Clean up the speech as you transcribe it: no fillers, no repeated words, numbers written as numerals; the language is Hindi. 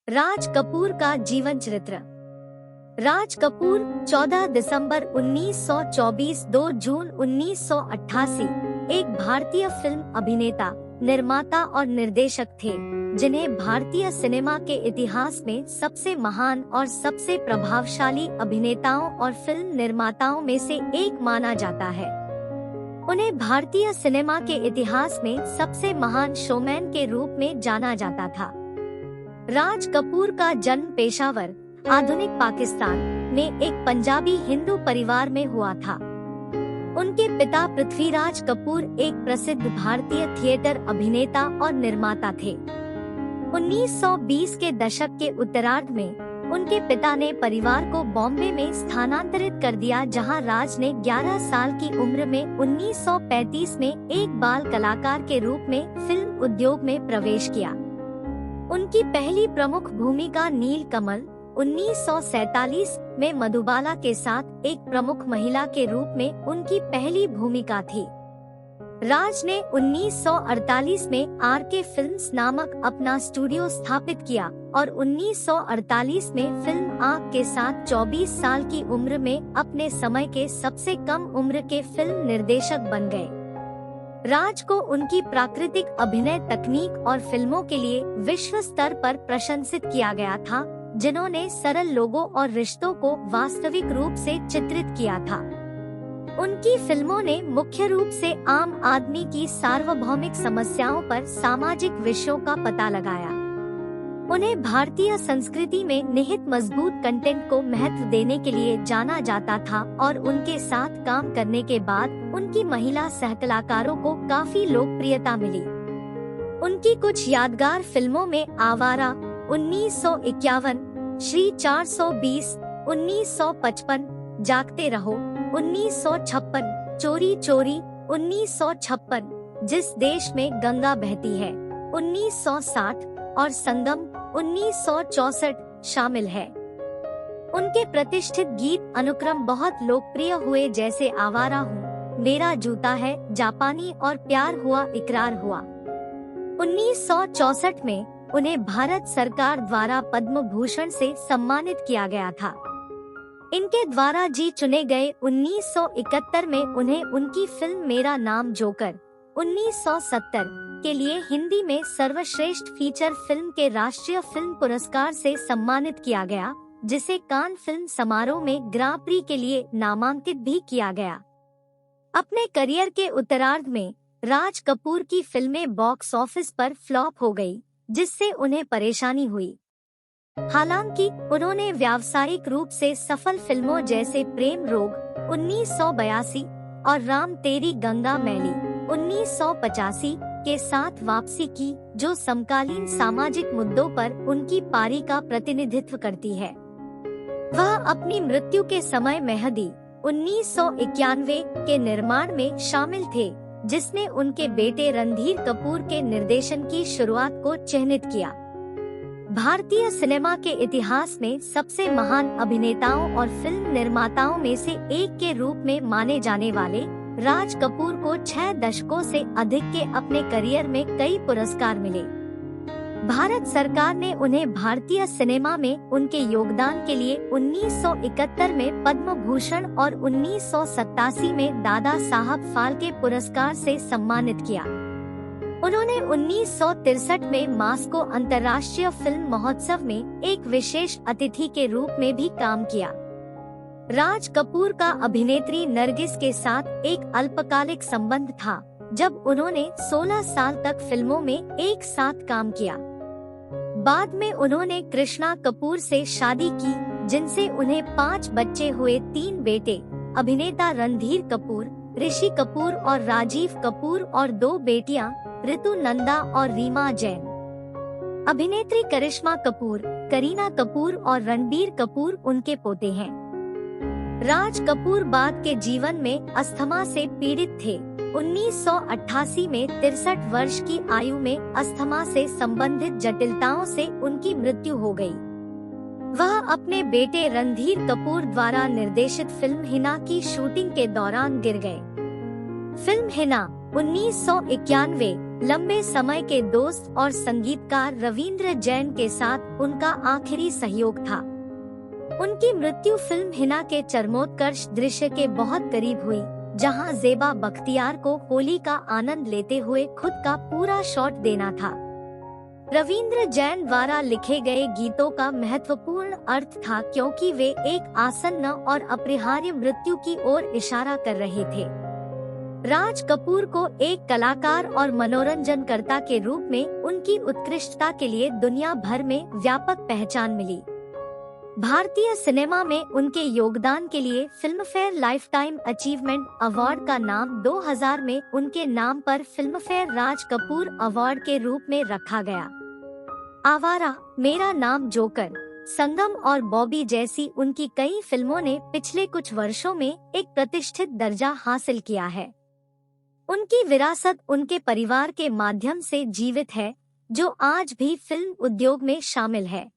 राज कपूर का जीवन चरित्र। राज कपूर 14 दिसंबर 1924 2 जून 1988 एक भारतीय फिल्म अभिनेता, निर्माता और निर्देशक थे, जिन्हें भारतीय सिनेमा के इतिहास में सबसे महान और सबसे प्रभावशाली अभिनेताओं और फिल्म निर्माताओं में से एक माना जाता है। उन्हें भारतीय सिनेमा के इतिहास में सबसे महान शोमैन के रूप में जाना जाता था। राज कपूर का जन्म पेशावर, आधुनिक पाकिस्तान में एक पंजाबी हिंदू परिवार में हुआ था। उनके पिता पृथ्वीराज कपूर एक प्रसिद्ध भारतीय थिएटर अभिनेता और निर्माता थे। 1920 के दशक के उत्तरार्ध में उनके पिता ने परिवार को बॉम्बे में स्थानांतरित कर दिया, जहां राज ने 11 साल की उम्र में 1935 में एक बाल कलाकार के रूप में फिल्म उद्योग में प्रवेश किया। उनकी पहली प्रमुख भूमिका नील कमल 1947 में मधुबाला के साथ एक प्रमुख महिला के रूप में उनकी पहली भूमिका थी। राज ने 1948 में आरके फिल्म्स नामक अपना स्टूडियो स्थापित किया और 1948 में फिल्म आग के साथ 24 साल की उम्र में अपने समय के सबसे कम उम्र के फिल्म निर्देशक बन गए। राज को उनकी प्राकृतिक अभिनय तकनीक और फिल्मों के लिए विश्व स्तर पर प्रशंसित किया गया था, जिन्होंने सरल लोगों और रिश्तों को वास्तविक रूप से चित्रित किया था। उनकी फिल्मों ने मुख्य रूप से आम आदमी की सार्वभौमिक समस्याओं पर सामाजिक विषयों का पता लगाया। उन्हें भारतीय संस्कृति में निहित मजबूत कंटेंट को महत्व देने के लिए जाना जाता था और उनके साथ काम करने के बाद उनकी महिला सहकलाकारों को काफी लोकप्रियता मिली। उनकी कुछ यादगार फिल्मों में आवारा 1951, श्री 420 1955, जागते रहो 1956, चोरी चोरी 1956, जिस देश में गंगा बहती है 1960 और संगम 1964 शामिल है। उनके प्रतिष्ठित गीत अनुक्रम बहुत लोकप्रिय हुए, जैसे आवारा हूँ, मेरा जूता है, जापानी और प्यार हुआ इकरार हुआ। 1964 में उन्हें भारत सरकार द्वारा पद्म भूषण से सम्मानित किया गया था। इनके द्वारा चुने गए 1971 में उन्हें उनकी फिल्म मेरा नाम जोकर 1970 के लिए हिंदी में सर्वश्रेष्ठ फीचर फिल्म के राष्ट्रीय फिल्म पुरस्कार से सम्मानित किया गया, जिसे कान फिल्म समारोह में ग्रां प्री के लिए नामांकित भी किया गया। अपने करियर के उत्तरार्ध में राज कपूर की फिल्में बॉक्स ऑफिस पर फ्लॉप हो गई, जिससे उन्हें परेशानी हुई। हालांकि उन्होंने व्यावसायिक रूप से सफल फिल्मों जैसे प्रेम रोग 1982 और राम तेरी गंगा मैली 1985 के साथ वापसी की, जो समकालीन सामाजिक मुद्दों पर उनकी पारी का प्रतिनिधित्व करती है। वह अपनी मृत्यु के समय मेहदी 1991 के निर्माण में शामिल थे, जिसने उनके बेटे रणधीर कपूर के निर्देशन की शुरुआत को चिह्नित किया। भारतीय सिनेमा के इतिहास में सबसे महान अभिनेताओं और फिल्म निर्माताओं में से एक के रूप में माने जाने वाले राज कपूर को 6 दशकों से अधिक के अपने करियर में कई पुरस्कार मिले। भारत सरकार ने उन्हें भारतीय सिनेमा में उनके योगदान के लिए 1971 में पद्म भूषण और 1987 में दादा साहब फाल्के पुरस्कार से सम्मानित किया। उन्होंने 1963 में मास्को अंतर्राष्ट्रीय फिल्म महोत्सव में एक विशेष अतिथि के रूप में भी काम किया। राज कपूर का अभिनेत्री नरगिस के साथ एक अल्पकालिक संबंध था, जब उन्होंने 16 साल तक फिल्मों में एक साथ काम किया। बाद में उन्होंने कृष्णा कपूर से शादी की, जिनसे उन्हें 5 बच्चे हुए, 3 बेटे अभिनेता रणधीर कपूर, ऋषि कपूर और राजीव कपूर और 2 बेटियां ऋतु नंदा और रीमा जैन। अभिनेत्री करिश्मा कपूर, करीना कपूर और रणबीर कपूर उनके पोते हैं। राज कपूर बाद के जीवन में अस्थमा से पीड़ित थे। 1988 में 63 वर्ष की आयु में अस्थमा से संबंधित जटिलताओं से उनकी मृत्यु हो गई। वह अपने बेटे रणधीर कपूर द्वारा निर्देशित फिल्म हिना की शूटिंग के दौरान गिर गए। फिल्म हिना 1991 लंबे समय के दोस्त और संगीतकार रविंद्र जैन के साथ उनका आखिरी सहयोग था। उनकी मृत्यु फिल्म हिना के चरमोत्कर्ष दृश्य के बहुत करीब हुई, जहां ज़ेबा बख्तियार को होली का आनंद लेते हुए खुद का पूरा शॉट देना था। रविंद्र जैन द्वारा लिखे गए गीतों का महत्वपूर्ण अर्थ था, क्योंकि वे एक आसन्न और अपरिहार्य मृत्यु की ओर इशारा कर रहे थे। राज कपूर को एक कलाकार और मनोरंजनकर्ता के रूप में उनकी उत्कृष्टता के लिए दुनिया भर में व्यापक पहचान मिली। भारतीय सिनेमा में उनके योगदान के लिए फिल्मफेयर लाइफटाइम अचीवमेंट अवार्ड का नाम 2000 में उनके नाम पर फिल्मफेयर राज कपूर अवार्ड के रूप में रखा गया। आवारा, मेरा नाम जोकर, संगम और बॉबी जैसी उनकी कई फिल्मों ने पिछले कुछ वर्षों में एक प्रतिष्ठित दर्जा हासिल किया है। उनकी विरासत उनके परिवार के माध्यम से जीवित है, जो आज भी फिल्म उद्योग में शामिल है।